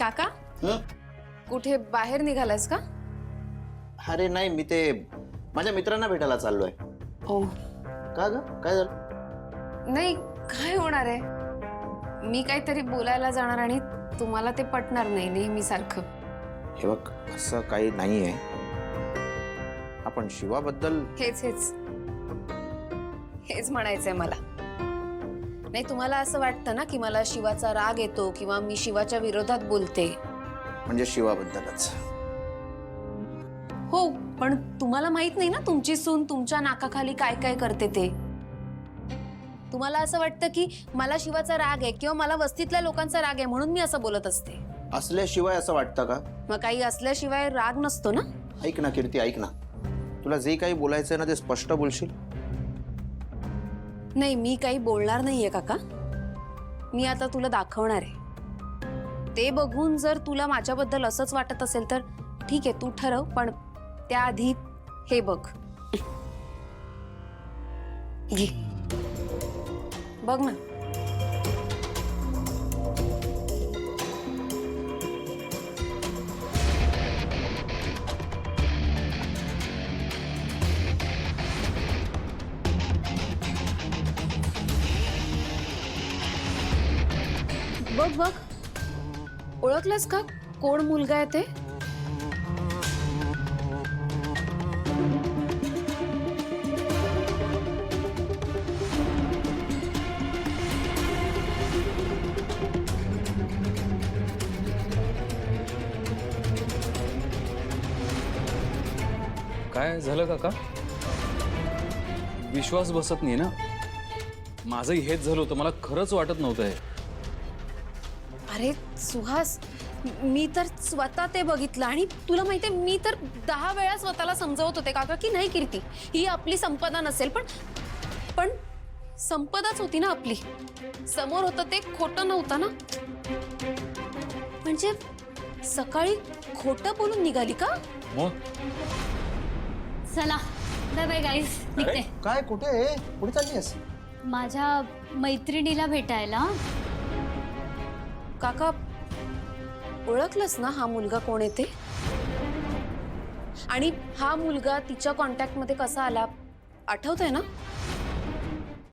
काका हं? कुठे बाहेर निघालायस का? अरे नाही, मी ते माझ्या मित्रांना भेटायला चाललोय. ओ का ग, काय झालं? नाही, काय होणार आहे? मी काहीतरी बोलायला जाणार आणि तुम्हाला ते पटणार नाही नेहमी सारखं. हे बघ, असं काही नाहीये. आपण शिवाबद्दल हेच म्हणायचंय मला. नाही, तुम्हाला असं वाटतं ना की मला शिवाचा राग येतो किंवा मी शिवाच्या विरोधात बोलते. म्हणजे शिवाबद्दलच. हो, पण तुम्हाला माहित नाही ना तुमची सून तुमच्या नाकाखाली काय काय करते ते. तुम्हाला असं वाटतं की मला शिवाचा राग आहे किंवा मला वस्तीतल्या लोकांचा राग आहे म्हणून मी असं बोलत असते. असल्याशिवाय असं वाटतं का? मग काही असल्याशिवाय राग नसतो ना. ऐक ना कीर्ती, ऐक ना. तुला जे काही बोलायचंय ना ते स्पष्ट बोलशील? नाही, मी काही बोलणार नाहीये काका. मी आता तुला दाखवणार आहे. ते बघून जर तुला माझ्याबद्दल असंच वाटत असेल तर ठीक आहे, तू ठरव. पण त्याआधी हे बघ. घे, बघ ना. बघ बघ, ओळखलंस का कोण मुलगा आहे ते? काय झालं काका? विश्वास बसत नाही ना. माझंही हेच झालं होतं. मला खरंच वाटत नव्हतं हे. अरे सुहास, मी तर स्वतः ते बघितलं आणि तुला माहितीये मी तर 10 वेळा स्वतःला समजावत होते काका की नाही कीर्ती, ही आपली संपदा नसेल. पण संपदाच होती ना आपली. समोर होतं ते खोटं नव्हतं ना. म्हणजे सकाळी खोटं बोलून निघाली का? मग चला बाय बाय गाईस, निघते. काय, कुठे कुठे चालली आहेस? माझ्या मैत्रिणीला भेटायला. काका, ओळखलंस ना हा मुलगा कोण आहे ते? आणि हा मुलगा तिच्या कॉन्टॅक्ट मध्ये कसा आला आठवतंय ना?